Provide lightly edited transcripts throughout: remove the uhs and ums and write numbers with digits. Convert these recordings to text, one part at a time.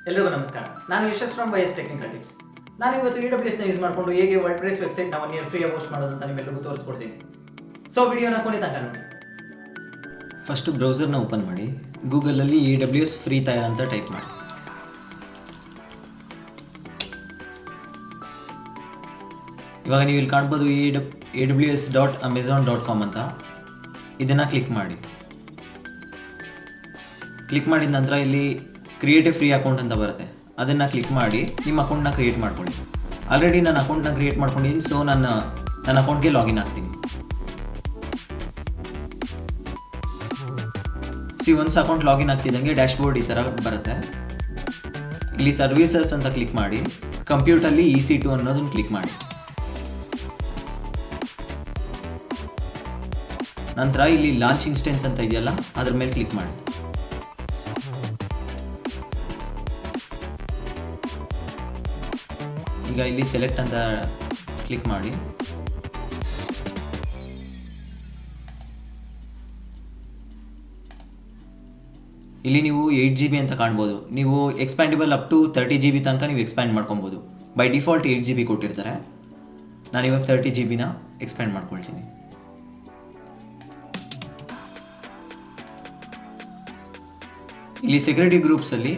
ಎಲ್ರಿಗೂ ನಮಸ್ಕಾರ. ನಾನು ಯಶಸ್ ಫ್ರಮ್ ವೈಎಸ್ ಟೆಕ್ನಿಕಲ್ ಟಿಪ್ಸ್. ನಾನು ಇವತ್ತು AWS ನ ಯೂಸ್ ಮಾಡಿಕೊಂಡು ಹೇಗೆ ವರ್ಡ್ಪ್ರೆಸ್ ವೆಬ್ಸೈಟ್ ನ 1 ಇಯರ್ ಫ್ರೀ ಹೋಸ್ಟ್ ಮಾಡೋದು ಅಂತ ನಿಮ್ಮೆಲ್ಲರಿಗೂ ತೋರಿಸ್ಕೊಡ್ತೀನಿ. ಸೊ ವಿಡಿಯೋನ ಕೊನೆ ತನಕ ನೋಡಿ. ಫಸ್ಟು ಬ್ರೌಸರ್ನ ಓಪನ್ ಮಾಡಿ, ಗೂಗಲಲ್ಲಿ AWS ಫ್ರೀ ಟ್ರಯಲ್ ಅಂತ ಟೈಪ್ ಮಾಡಿ. ಇವಾಗ ನೀವು ಇಲ್ಲಿ ಕಾಣ್ಬೋದು aws.amazon.com ಅಂತ. ಇದನ್ನು ಕ್ಲಿಕ್ ಮಾಡಿ. ಕ್ಲಿಕ್ ಮಾಡಿದ ನಂತರ ಇಲ್ಲಿ ಕ್ರಿಯೇಟ್ ಎ ಫ್ರೀ ಅಕೌಂಟ್ ಅಂತ ಬರುತ್ತೆ. ಅದನ್ನು ಕ್ಲಿಕ್ ಮಾಡಿ ನಿಮ್ಮ ಅಕೌಂಟ್ನ ಕ್ರಿಯೇಟ್ ಮಾಡ್ಕೊಳ್ಳಿ. ಆಲ್ರೆಡಿ ನಾನು ಅಕೌಂಟ್ನ ಕ್ರಿಯೇಟ್ ಮಾಡ್ಕೊಂಡಿದ್ದೀನಿ, ಸೊ ನನ್ನ ಅಕೌಂಟ್ಗೆ ಲಾಗಿನ್ ಆಗ್ತೀನಿ. ಒನ್ಸ್ ಅಕೌಂಟ್ ಲಾಗಿನ್ ಆಗ್ತಿದ್ದಂಗೆ ಡ್ಯಾಶ್ಬೋರ್ಡ್ ಈ ಥರ ಬರುತ್ತೆ. ಇಲ್ಲಿ ಸರ್ವಿಸಸ್ ಅಂತ ಕ್ಲಿಕ್ ಮಾಡಿ, ಕಂಪ್ಯೂಟರಲ್ಲಿ EC2 ಅನ್ನೋದನ್ನು ಕ್ಲಿಕ್ ಮಾಡಿ. ನಂತರ ಇಲ್ಲಿ ಲಾಂಚ್ ಇನ್ಸ್ಟೆನ್ಸ್ ಅಂತ ಇದೆಯಲ್ಲ, ಅದ್ರ ಮೇಲೆ ಕ್ಲಿಕ್ ಮಾಡಿ. ಈಗ ಇಲ್ಲಿ ಸೆಲೆಕ್ಟ್ ಅಂತ ಕ್ಲಿಕ್ ಮಾಡಿ. ಇಲ್ಲಿ ನೀವು 8 GB ಅಂತ ಕಾಣ್ಬೋದು. ನೀವು ಎಕ್ಸ್ಪ್ಯಾಂಡಿಬಲ್ ಅಪ್ ಟು 30 GB ತನಕ ನೀವು ಎಕ್ಸ್ಪ್ಯಾಂಡ್ ಮಾಡ್ಕೊಬೋದು. ಬೈ ಡಿಫಾಲ್ಟ್ 8 GB ಕೊಟ್ಟಿರ್ತಾರೆ. ನಾನಿವಾಗ 30 GB ಎಕ್ಸ್ಪ್ಯಾಂಡ್ ಮಾಡ್ಕೊಳ್ತೀನಿ. ಇಲ್ಲಿ ಸೆಕ್ಯೂರಿಟಿ ಗ್ರೂಪ್ಸಲ್ಲಿ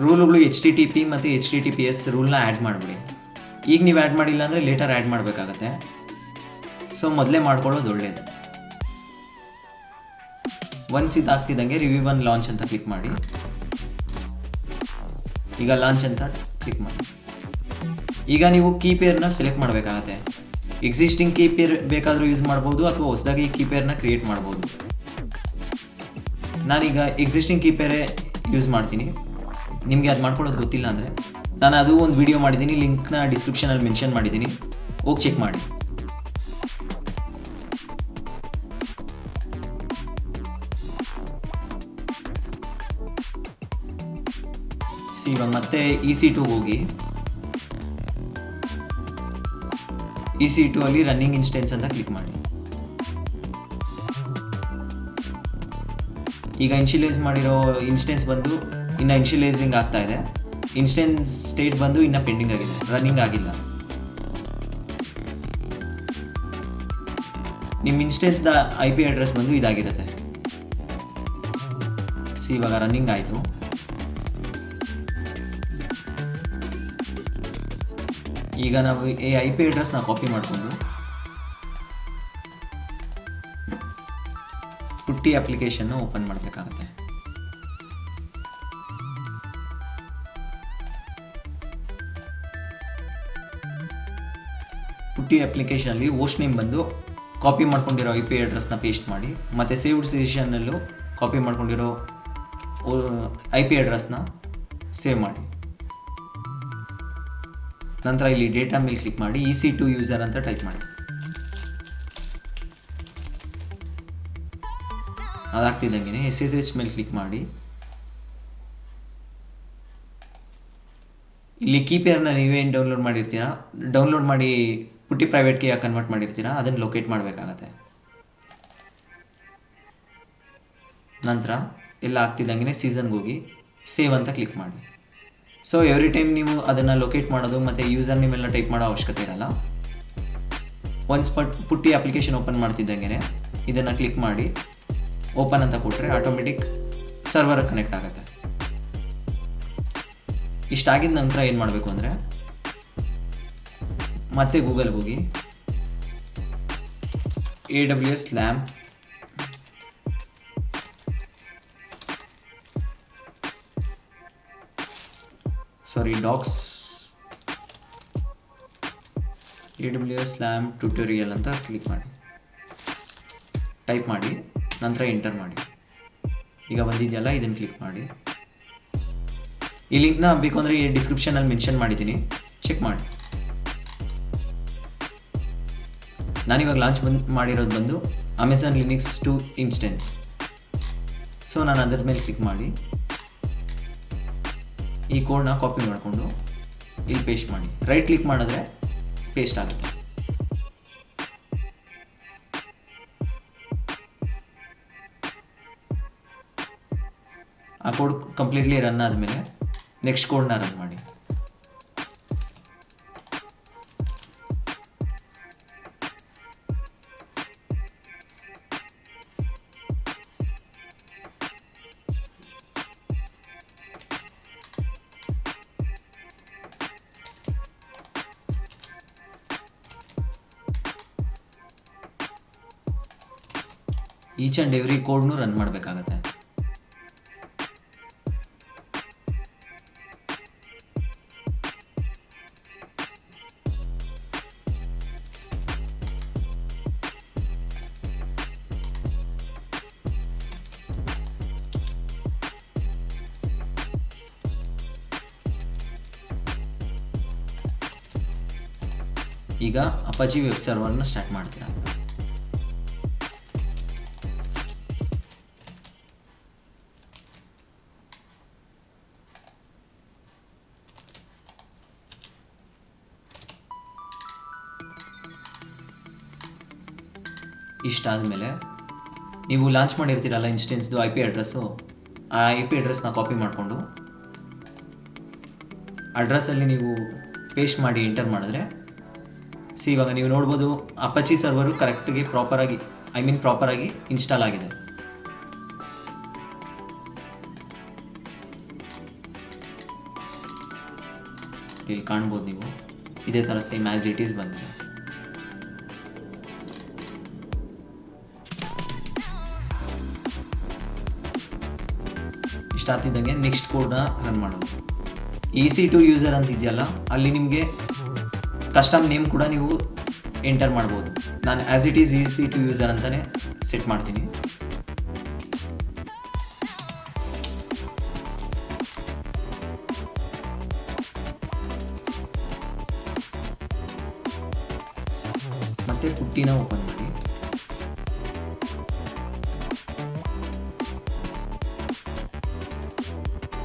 ರೂಲ್ಗಳು HTTP ಮತ್ತು HTTPS ರೂಲ್ನ ಆ್ಯಡ್ ಮಾಡಿಬಿಡಿ. ಈಗ ನೀವು ಆ್ಯಡ್ ಮಾಡಿಲ್ಲ ಅಂದರೆ ಲೇಟರ್ ಆ್ಯಡ್ ಮಾಡಬೇಕಾಗತ್ತೆ. ಸೊ ಮೊದಲೇ ಮಾಡ್ಕೊಳ್ಳೋದು ಒಳ್ಳೆಯದು. ಒನ್ಸ್ ಇದಾಗ್ತಿದ್ದಂಗೆ ರಿವ್ಯೂ ಒನ್ ಲಾಂಚ್ ಅಂತ ಕ್ಲಿಕ್ ಮಾಡಿ. ಈಗ ಲಾಂಚ್ ಅಂತ ಕ್ಲಿಕ್ ಮಾಡಿ. ಈಗ ನೀವು ಕೀಪೇರ್ನ ಸೆಲೆಕ್ಟ್ ಮಾಡಬೇಕಾಗತ್ತೆ. ಎಕ್ಸಿಸ್ಟಿಂಗ್ ಕೀಪೇರ್ ಬೇಕಾದರೂ ಯೂಸ್ ಮಾಡ್ಬೋದು ಅಥವಾ ಹೊಸದಾಗಿ ಕೀಪೇರ್ನ ಕ್ರಿಯೇಟ್ ಮಾಡ್ಬೋದು. ನಾನೀಗ ಎಕ್ಸಿಸ್ಟಿಂಗ್ ಕೀಪೇರೇ ಯೂಸ್ ಮಾಡ್ತೀನಿ. ನಿಮಗೆ ಅದು ಮಾಡ್ಕೊಳ್ಳೋದು ಗೊತ್ತಿಲ್ಲ ಅಂದರೆ ನಾನು ಅದು ಒಂದು ವಿಡಿಯೋ ಮಾಡಿದ್ದೀನಿ, ಲಿಂಕ್ನ ಡಿಸ್ಕ್ರಿಪ್ಷನಲ್ಲಿ ಮೆನ್ಷನ್ ಮಾಡಿದ್ದೀನಿ, ಹೋಗಿ ಚೆಕ್ ಮಾಡಿ. ಇವಾಗ ಮತ್ತೆ EC2 ಹೋಗಿ EC2 ಅಲ್ಲಿ ರನ್ನಿಂಗ್ ಇನ್ಸ್ಟೆನ್ಸ್ ಅಂತ ಕ್ಲಿಕ್ ಮಾಡಿ. ಈಗ ಇನ್ಶಿಯಲೈಸ್ ಮಾಡಿರೋ ಇನ್ಸ್ಟೆನ್ಸ್ ಬಂದು ಇನ್ನು ಇನ್ಶಿಯಲೈಸಿಂಗ್ ಆಗ್ತಾ ಇದೆ. ಇನ್ಸ್ಟೆನ್ಸ್ ಸ್ಟೇಟ್ ಬಂದು ಇನ್ನು ಪೆಂಡಿಂಗ್ ಆಗಿದೆ, ರನ್ನಿಂಗ್ ಆಗಿಲ್ಲ. ನಿಮ್ಮ ಇನ್ಸ್ಟೆನ್ಸ್ದ IP ಅಡ್ರೆಸ್ ಬಂದು ಇದಾಗಿರುತ್ತೆ. ಇವಾಗ ರನ್ನಿಂಗ್ ಆಯಿತು. ಈಗ ನಾವು ಈ IP ಅಡ್ರೆಸ್ನ ಕಾಪಿ ಮಾಡಿಕೊಂಡು ಪುಟ್ಟಿ ಅಪ್ಲಿಕೇಶನ್ನ ಓಪನ್ ಮಾಡಬೇಕಾಗುತ್ತೆ. ಪುಟ್ಟಿ ಅಪ್ಲಿಕೇಶನಲ್ಲಿ ಹೋಸ್ಟ್ ನೇಮ್ ಬಂದು ಕಾಪಿ ಮಾಡ್ಕೊಂಡಿರೋ IP ಅಡ್ರೆಸ್ನ ಪೇಸ್ಟ್ ಮಾಡಿ, ಮತ್ತು ಸೇವ್ಡ್ ಸೆಷನ್ನಲ್ಲೂ ಕಾಪಿ ಮಾಡ್ಕೊಂಡಿರೋ IP ಅಡ್ರೆಸ್ನ ಸೇವ್ ಮಾಡಿ. ನಂತರ ಇಲ್ಲಿ ಡೇಟಾ ಮೇಲೆ ಕ್ಲಿಕ್ ಮಾಡಿ EC2 ಯೂಸರ್ ಅಂತ ಟೈಪ್ ಮಾಡಿ. ಅದಾಗ್ತಿದ್ದಂಗೆ SSH ಮೇಲೆ ಕ್ಲಿಕ್ ಮಾಡಿ. ಇಲ್ಲಿ ಕೀಪೇರ್ನ ನೀವೇನು ಡೌನ್ಲೋಡ್ ಮಾಡಿ ಪುಟ್ಟಿ ಪ್ರೈವೇಟ್ ಕೀ ಕನ್ವರ್ಟ್ ಮಾಡಿರ್ತೀರಾ, ಅದನ್ನು ಲೊಕೇಟ್ ಮಾಡಬೇಕಾಗತ್ತೆ. ನಂತರ ಎಲ್ಲ ಆಗ್ತಿದ್ದಂಗೆ ಸೀಸನ್ಗೆ ಹೋಗಿ ಸೇವ್ ಅಂತ ಕ್ಲಿಕ್ ಮಾಡಿ. ಸೊ ಎವ್ರಿ ಟೈಮ್ ನೀವು ಅದನ್ನು ಲೊಕೇಟ್ ಮಾಡೋದು ಮತ್ತು ಯೂಸರ್ ನೇಮೆಲ್ಲ ಟೈಪ್ ಮಾಡೋ ಅವಶ್ಯಕತೆ ಇರಲ್ಲ. ಒನ್ಸ್ ಪುಟ್ಟಿ ಅಪ್ಲಿಕೇಶನ್ ಓಪನ್ ಮಾಡ್ತಿದ್ದಂಗೆ ಇದನ್ನು ಕ್ಲಿಕ್ ಮಾಡಿ ಓಪನ್ ಅಂತ ಕೊಟ್ಟರೆ ಆಟೋಮೆಟಿಕ್ ಸರ್ವರ್ ಕನೆಕ್ಟ್ ಆಗುತ್ತೆ. ಇಷ್ಟಾಗಿದ್ದ ನಂತರ ಏನು ಮಾಡಬೇಕು ಅಂದರೆ ಮತ್ತೆ ಗೂಗಲ್ಗೆ ಹೋಗಿ AWS LAMP docs AWS LAMP tutorial ಅಂತ ಕ್ಲಿಕ್ ಮಾಡಿ, ಟೈಪ್ ಮಾಡಿ, ನಂತರ ಎಂಟರ್ ಮಾಡಿ. ಈಗ ಬಂದಿದೆಯಲ್ಲ, ಇದನ್ನು ಕ್ಲಿಕ್ ಮಾಡಿ. ಈ ಲಿಂಕ್ನ ಬೇಕು ಅಂದರೆ ಈ ಡಿಸ್ಕ್ರಿಪ್ಷನಲ್ಲಿ ಮೆನ್ಷನ್ ಮಾಡಿದ್ದೀನಿ, ಚೆಕ್ ಮಾಡಿ. ನಾನಿವಾಗ ಲಾಂಚ್ ಮಾಡಿರೋದು ಬಂದು Amazon Linux 2 ಇನ್ಸ್ಟೆನ್ಸ್. ಸೊ ನಾನು ಅದರ ಮೇಲೆ ಕ್ಲಿಕ್ ಮಾಡಿ ಈ ಕೋಡ್ನ ಕಾಪಿ ಮಾಡಿಕೊಂಡು ಇಲ್ಲಿ ಪೇಸ್ಟ್ ಮಾಡಿ. ರೈಟ್ ಕ್ಲಿಕ್ ಮಾಡಿದ್ರೆ ಪೇಸ್ಟ್ ಆಗುತ್ತೆ. ಆ ಕೋಡ್ ಕಂಪ್ಲೀಟ್ಲಿ ರನ್ ಆದಮೇಲೆ ನೆಕ್ಸ್ಟ್ ಕೋಡ್ನ ರನ್ ಮಾಡಿ. ಈಚ್ ಆ್ಯಂಡ್ ಎವ್ರಿ ಕೋಡ್ನು ರನ್ ಮಾಡಬೇಕಾಗತ್ತೆ. ಈಗ ಅಪಾಚಿ ವೆಬ್ ಸರ್ವರ್ನ ಸ್ಟಾರ್ಟ್ ಮಾಡ್ತೀರಾ. ಇಷ್ಟಾದಮೇಲೆ ನೀವು ಲಾಂಚ್ ಮಾಡಿರ್ತೀರಲ್ಲ ಇನ್ಸ್ಟೆನ್ಸ್ದು IP ಅಡ್ರೆಸ್ಸು, ಆ IP ಅಡ್ರೆಸ್ನ ಕಾಪಿ ಮಾಡಿಕೊಂಡು ಅಡ್ರೆಸ್ಸಲ್ಲಿ ನೀವು ಪೇಸ್ಟ್ ಮಾಡಿ ಎಂಟರ್ ಮಾಡಿದ್ರೆ ಇವಾಗ ನೀವು ನೋಡ್ಬೋದು ಅಪಾಚಿ ಸರ್ವರು ಕರೆಕ್ಟಾಗಿ ಪ್ರಾಪರಾಗಿ ಇನ್ಸ್ಟಾಲ್ ಆಗಿದೆ. ಇಲ್ಲಿ ಕಾಣ್ಬೋದು ನೀವು, ಇದೇ ಥರ ಸೇಮ್ ಆ್ಯಸ್ ಇಟ್ ಈಸ್ ಬಂದಿದೆ. ಇಷ್ಟ ಆಗ್ತಿದ್ದಂಗೆ ನೆಕ್ಸ್ಟ್ ಕೋಡ್ನ ರನ್ ಮಾಡೋದು. EC2 ಯೂಸರ್ ಅಂತ ಇದೆಯಲ್ಲ, ಅಲ್ಲಿ ನಿಮಗೆ ಕಸ್ಟಮ್ ನೇಮ್ ಕೂಡ ನೀವು ಎಂಟರ್ ಮಾಡ್ಬೋದು. ನಾನು as it is EC2 user ಅಂತಲೇ ಸೆಟ್ ಮಾಡ್ತೀನಿ. ಮತ್ತೆ ಪುಟ್ಟಿನ ಓಪನ್ ಮಾಡಿ.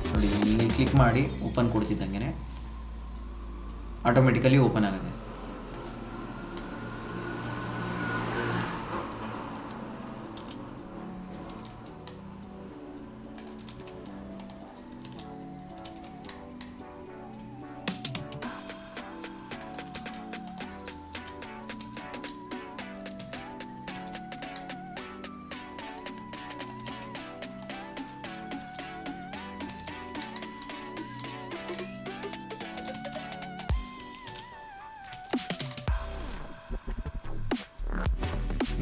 ನೋಡಿ, ಇಲ್ಲಿ ಕ್ಲಿಕ್ ಮಾಡಿ ಓಪನ್ ಕೊಡ್ತಿದ್ದಂಗೆ ಆಟೋಮೆಟಿಕಲಿ ಓಪನ್ ಆಗುತ್ತೆ.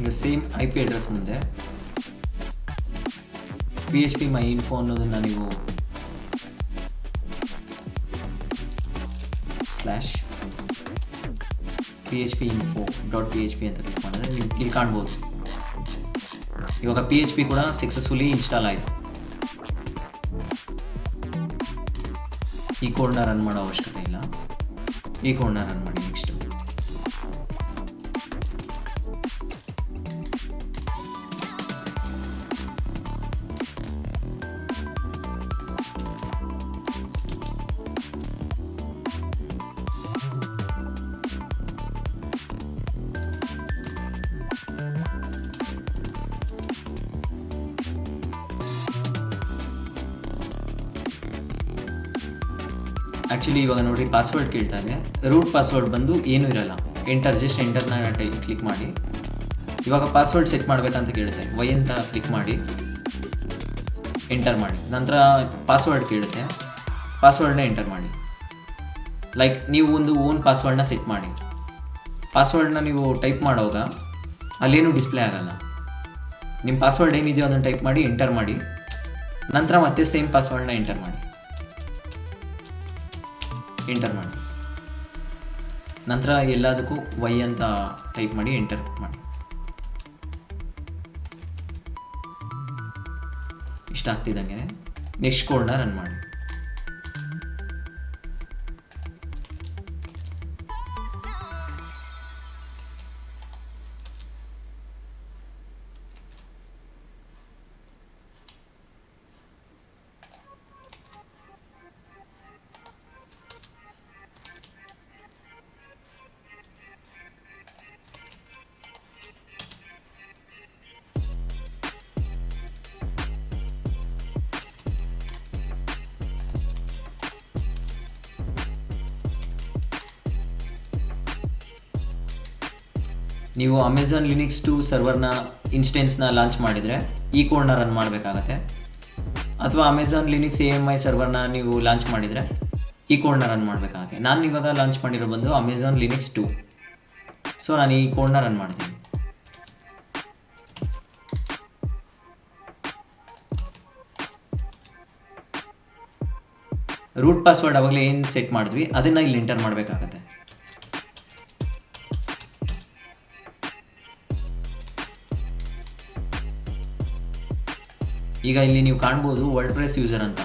ಈಗ ಸೇಮ್ IP ಅಡ್ರೆಸ್ ಮುಂದೆ PHP my info ಅನ್ನೋದನ್ನು ನೀವು /phpinfo.php ಅಂತ ಕ್ಲಿಕ್ ಮಾಡಿದ್ರೆ ನೀವು ಇಲ್ಲಿ ಕಾಣ್ಬೋದು. ಇವಾಗ PHP ಕೂಡ ಸಕ್ಸಸ್ಫುಲಿ ಇನ್ಸ್ಟಾಲ್ ಆಯಿತು. ಈ ಕೋಡ್ನ ರನ್ ಮಾಡೋ ಅವಶ್ಯಕತೆ ಇಲ್ಲ. ಈ ಕೋಡ್ನ ರನ್ ಮಾಡಿ ನೆಕ್ಸ್ಟ್. ಆ್ಯಕ್ಚುಲಿ ಇವಾಗ ನೋಡಿ ಪಾಸ್ವರ್ಡ್ ಕೇಳ್ತಾ ಇದೆ. ರೂಟ್ ಪಾಸ್ವರ್ಡ್ ಬಂದು ಏನೂ ಇರಲ್ಲ. ಜಸ್ಟ್ ಎಂಟರ್ನ ಕ್ಲಿಕ್ ಮಾಡಿ. ಇವಾಗ ಪಾಸ್ವರ್ಡ್ ಸೆಟ್ ಮಾಡಬೇಕಂತ ಕೇಳುತ್ತೆ. ವೈ ಅಂತ ಕ್ಲಿಕ್ ಮಾಡಿ ಎಂಟರ್ ಮಾಡಿ. ನಂತರ ಪಾಸ್ವರ್ಡ್ ಕೇಳುತ್ತೆ, ಪಾಸ್ವರ್ಡ್ನ ಎಂಟರ್ ಮಾಡಿ. ಲೈಕ್ ನೀವು ಒಂದು ಓನ್ ಪಾಸ್ವರ್ಡ್ನ ಸೆಟ್ ಮಾಡಿ. ಪಾಸ್ವರ್ಡ್ನ ನೀವು ಟೈಪ್ ಮಾಡೋವಾಗ ಅಲ್ಲೇನೂ ಡಿಸ್ಪ್ಲೇ ಆಗಲ್ಲ. ನಿಮ್ಮ ಪಾಸ್ವರ್ಡ್ ಏನಿದೆಯೋ ಅದನ್ನು ಟೈಪ್ ಮಾಡಿ ಎಂಟರ್ ಮಾಡಿ. ನಂತರ ಮತ್ತೆ ಸೇಮ್ ಪಾಸ್ವರ್ಡ್ನ ಎಂಟರ್ ಮಾಡಿ. ನಂತರ ಎಲ್ಲದಕ್ಕೂ ವೈ ಅಂತ ಟೈಪ್ ಮಾಡಿ ಎಂಟರ್ ಮಾಡಿ. ಇಷ್ಟ ಆಗ್ತಿದ್ದಂಗೆ ನೆಕ್ಸ್ಟ್ ಕೋಡ್ನ ರನ್ ಮಾಡಿ. ನೀವು ಅಮೆಝಾನ್ ಲಿನಿಕ್ಸ್ 2 ಸರ್ವರ್ನ ಇನ್ಸ್ಟೆನ್ಸ್ನ ಲಾಂಚ್ ಮಾಡಿದರೆ ಈ ಕೋಡ್ನ ರನ್ ಮಾಡಬೇಕಾಗತ್ತೆ. ಅಥವಾ ಅಮೆಝಾನ್ ಲಿನಿಕ್ಸ್ AMI ಸರ್ವರ್ನ ನೀವು ಲಾಂಚ್ ಮಾಡಿದರೆ ಈ ಕೋಡ್ನ ರನ್ ಮಾಡಬೇಕಾಗತ್ತೆ. ನಾನು ಇವಾಗ ಲಾಂಚ್ ಮಾಡಿರೋ ಬಂದು ಅಮೆಝಾನ್ ಲಿನಿಕ್ಸ್ 2. ಸೊ ನಾನು ಈ ಕೋಡ್ನ ರನ್ ಮಾಡ್ತೀನಿ. ರೂಟ್ ಪಾಸ್ವರ್ಡ್ ಅವಾಗಲೇ ಏನು ಸೆಟ್ ಮಾಡಿದ್ವಿ ಅದನ್ನು ಇಲ್ಲಿ ಎಂಟರ್ ಮಾಡಬೇಕಾಗತ್ತೆ. ಈಗ ಇಲ್ಲಿ ನೀವು ಕಾಣ್ಬೋದು ವರ್ಡ್ಪ್ರೆಸ್ ಯೂಸರ್ ಅಂತ.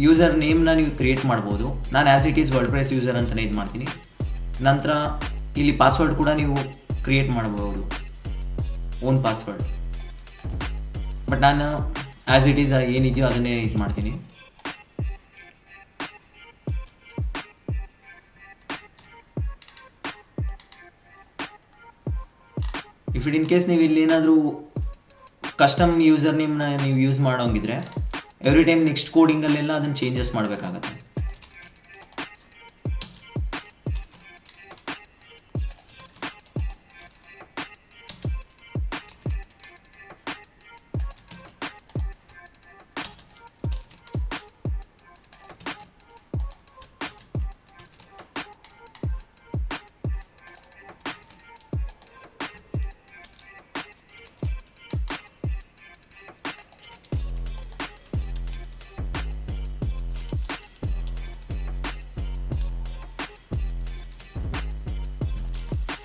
ಯೂಸರ್ ನೇಮ್ನ ನೀವು ಕ್ರಿಯೇಟ್ ಮಾಡ್ಬೋದು. ನಾನು as it is WordPress user ಅಂತಲೇ ಇದು ಮಾಡ್ತೀನಿ. ನಂತರ ಇಲ್ಲಿ ಪಾಸ್ವರ್ಡ್ ಕೂಡ ನೀವು ಕ್ರಿಯೇಟ್ ಮಾಡ್ಬೋದು, ಓನ್ ಪಾಸ್ವರ್ಡ್. ಬಟ್ ನಾನು ಆ್ಯಸ್ ಇಟ್ ಈಸ್ ಏನಿದೆಯೋ ಅದನ್ನೇ ಇದು ಮಾಡ್ತೀನಿ. ಇಫ್ ಇಟ್ ಇನ್ ಕೇಸ್ ನೀವು ಇಲ್ಲಿ ಏನಾದರೂ ಕಸ್ಟಮ್ ಯೂಸರ್ ನೇಮ್ನ ನೀವು ಯೂಸ್ ಮಾಡೋಂಗಿದ್ರೆ ಎವ್ರಿ ಟೈಮ್ ನೆಕ್ಸ್ಟ್ ಕೋಡಿಂಗಲ್ಲೆಲ್ಲ ಅದನ್ನು ಚೇಂಜಸ್ ಮಾಡಬೇಕಾಗತ್ತೆ.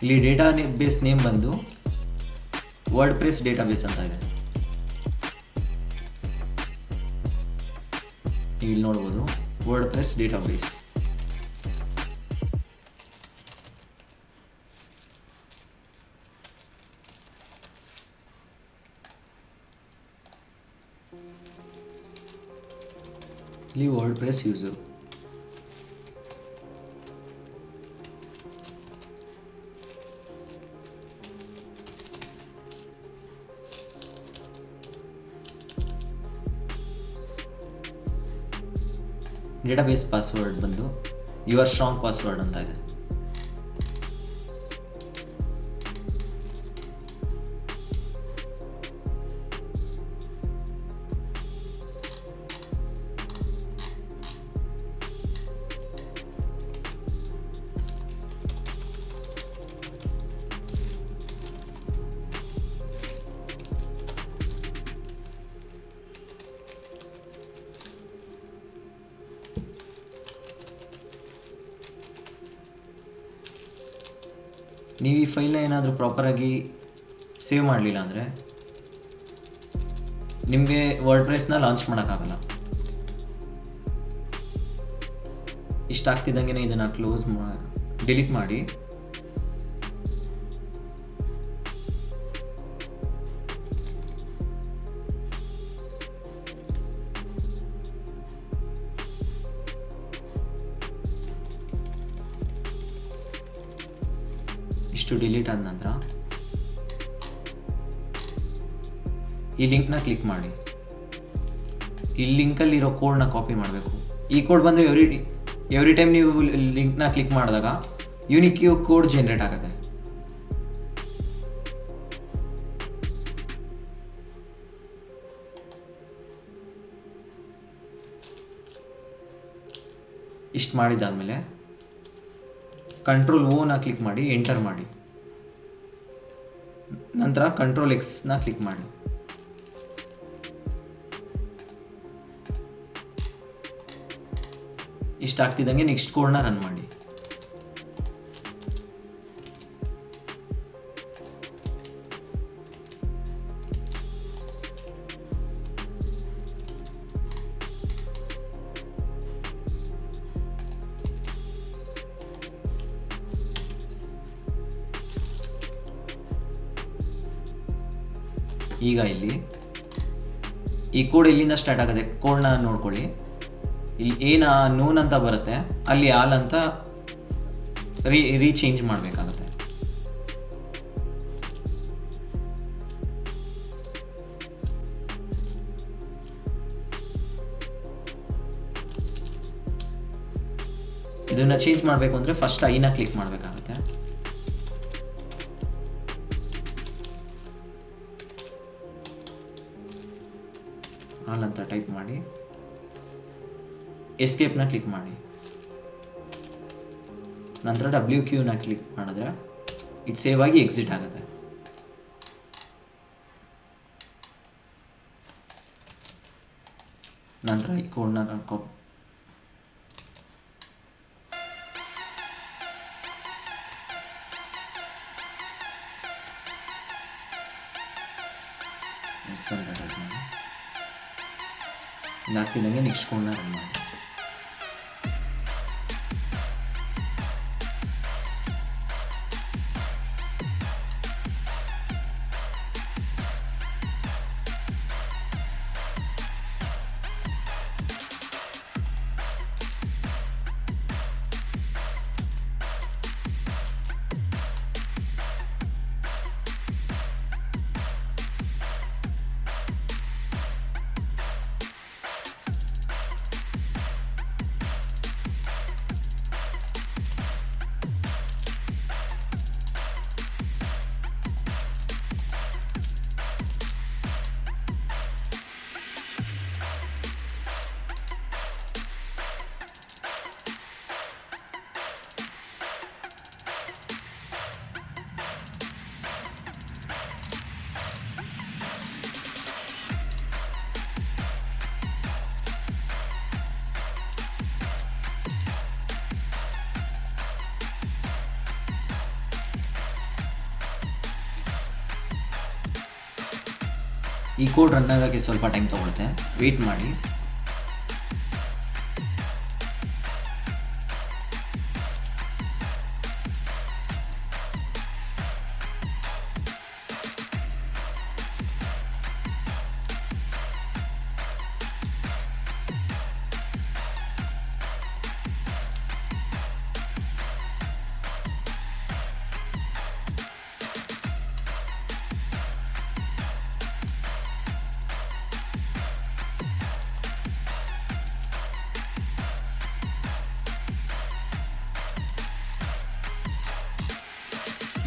ಇಲ್ಲಿ ಡೇಟಾಬೇಸ್ ನೇಮ್ ಬಂದು ವರ್ಡ್ಪ್ರೆಸ್ ಡೇಟಾಬೇಸ್ ಅಂತ ಇದೆ. ನೀವು ಇಲ್ಲಿ ನೋಡ್ಬೋದು ವರ್ಡ್ಪ್ರೆಸ್ ಡೇಟಾಬೇಸ್. ಇಲ್ಲಿ ವರ್ಡ್ಪ್ರೆಸ್ ಯೂಸರ್. ಡೇಟಾಬೇಸ್ ಪಾಸ್ವರ್ಡ್ ಬಂದು ಯುವರ್ ಸ್ಟ್ರಾಂಗ್ ಪಾಸ್ವರ್ಡ್ ಅಂತ ಇದೆ. ನೀವು ಈ ಫೈಲ್ನ ಏನಾದರೂ ಪ್ರಾಪರಾಗಿ ಸೇವ್ ಮಾಡಲಿಲ್ಲ ಅಂದರೆ ನಿಮಗೆ ವರ್ಡ್ಪ್ರೆಸ್ನ ಲಾಂಚ್ ಮಾಡೋಕ್ಕಾಗಲ್ಲ. ಇಷ್ಟ ಆಗ್ತಿದ್ದಂಗೆ ಇದನ್ನು ಡಿಲೀಟ್ ಮಾಡಿ ಇಷ್ಟು ಡಿಲೀಟ್ ಆದ ನಂತರ ಈ ಲಿಂಕ್ನ ಕ್ಲಿಕ್ ಮಾಡಿ. ಈ ಲಿಂಕಲ್ಲಿರೋ ಕೋಡ್ನ ಕಾಪಿ ಮಾಡಬೇಕು. ಈ ಕೋಡ್ ಬಂದು ಎವ್ರಿ ಟೈಮ್ ನೀವು ಲಿಂಕ್ನ ಕ್ಲಿಕ್ ಮಾಡಿದಾಗ ಯೂನಿಕ್ ಕೋಡ್ ಜನ್ರೇಟ್ ಆಗುತ್ತೆ. ಇಷ್ಟು ಮಾಡಿದಾದ್ಮೇಲೆ Ctrl+O ಕ್ಲಿಕ್ ಮಾಡಿ ಎಂಟರ್ ಮಾಡಿ. ನಂತರ Ctrl+X ಕ್ಲಿಕ್ ಮಾಡಿ. ಇಷ್ಟ ಆಗ್ತಿದ್ದಂಗೆ ನೆಕ್ಸ್ಟ್ ಕೋಡ್ನ ರನ್ ಮಾಡಿ. ಈಗ ಇಲ್ಲಿ ಈ ಕೋಡ್ ಎಲ್ಲಿಂದ ಸ್ಟಾರ್ಟ್ ಆಗುತ್ತೆ ಕೋಡ್ನ ನೋಡ್ಕೊಳ್ಳಿ. ಇಲ್ಲಿ ಏನು ನೂನ್ ಅಂತ ಬರುತ್ತೆ ಅಲ್ಲಿ ಆಲ್ ಅಂತ ರೀಚೇಂಜ್ ಮಾಡಬೇಕಾಗುತ್ತೆ. ಇದನ್ನು ಚೇಂಜ್ ಮಾಡಬೇಕು ಅಂದರೆ ಫಸ್ಟ್ ಐನ ಕ್ಲಿಕ್ ಮಾಡಬೇಕಾಗುತ್ತೆ. ಆಲ್ ಅಂತ ಟೈಪ್ ಮಾಡಿ ಎಸ್ಕೇಪ್ನ ಕ್ಲಿಕ್ ಮಾಡಿ. ನಂತರ WQ ಕ್ಲಿಕ್ ಮಾಡಿದ್ರೆ ಇದು ಸೇವ್ ಆಗಿ ಎಕ್ಸಿಟ್ ಆಗುತ್ತೆ. ನಂತರ ಈ ಕೋಡ್ನ ಎಸ್ ಅಂತ ಟೈಪ್ ಮಾಡಿ ಇದಾಗ್ತಿದ್ದಂಗೆ ನೆಕ್ಸ್ಟ್ ಕೋಡ್ನ ರನ್ ಮಾಡಿ. ಈ ಕೋಡ್ ರನ್ ಆಗೋಕ್ಕೆ ಸ್ವಲ್ಪ ಟೈಮ್ ತೊಗೊಳುತ್ತೆ, ವೆಯ್ಟ್ ಮಾಡಿ.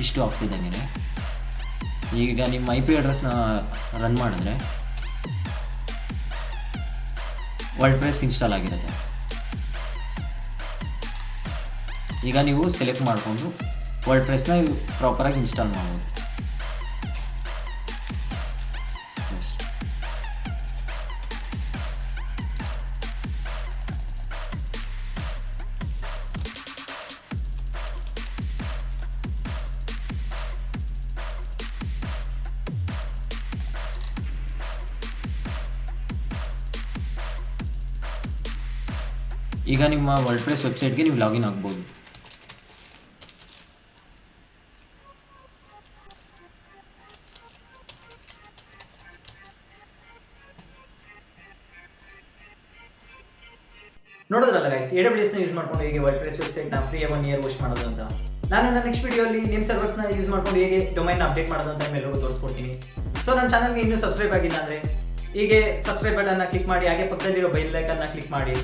ಇಷ್ಟು ಆಗ್ತಿದ್ದಂಗೆ ಈಗ ನಿಮ್ಮ IP ಅಡ್ರೆಸ್ನ ರನ್ ಮಾಡಿದ್ರೆ ವರ್ಡ್ಪ್ರೆಸ್ ಇನ್ಸ್ಟಾಲ್ ಆಗಿರುತ್ತೆ. ಈಗ ನೀವು ಸೆಲೆಕ್ಟ್ ಮಾಡಿಕೊಂಡು ವರ್ಡ್ಪ್ರೆಸ್ನ ಪ್ರಾಪರಾಗಿ ಇನ್ಸ್ಟಾಲ್ ಮಾಡ್ಬೋದು. ಈಗ ನಿಮ್ಮ ವರ್ಡ್ಪ್ರೆಸ್ ವೆಬ್ಸೈಟ್ಗೆ ನೀವು ಲಾಗಿನ್ ಆಗ್ಬೋದು. ನೋಡೋದ್ರಲ್ಲ ಗೈಸ್, AWS ಯೂಸ್ ಮಾಡ್ಕೊಂಡು ಹೇಗೆ ವರ್ಡ್ಪ್ರೆಸ್ ವೆಬ್ಸೈಟ್ನ ಫ್ರೀಯಾಗಿ 1 ಇಯರ್ ಹೋಸ್ಟ್ ಮಾಡೋದು ಅಂತ. ನಾನು ನನ್ನ ನೆಕ್ಸ್ಟ್ ವಿಡಿಯೋಲಿ ನಿಮ್ಮ ಸರ್ವರ್ಸ್ನ ಯೂಸ್ ಮಾಡ್ಕೊಂಡು ಹೇಗೆ ಡೊಮೈನ್ ಅಪ್ಡೇಟ್ ಮಾಡೋದು ಅಂತ ನಿಮ್ಮೆಲ್ಲರಿಗೂ ತೋರಿಸ್ಕೊಡ್ತೀನಿ. ಸೊ ನನ್ನ ಚಾನಲ್ಗೆ ಇನ್ನೂ ಸಬ್ಸ್ಕ್ರೈಬ್ ಆಗಿಲ್ಲ ಅಂದರೆ ಹೀಗೆ ಸಬ್ಸ್ಕ್ರೈಬ್ ಬಟನ್ನ ಕ್ಲಿಕ್ ಮಾಡಿ, ಹಾಗೆ ಪಕ್ಕದಲ್ಲಿರೋ ಬೆಲ್ ಐಕನ್ನ ಕ್ಲಿಕ್ ಮಾಡಿ.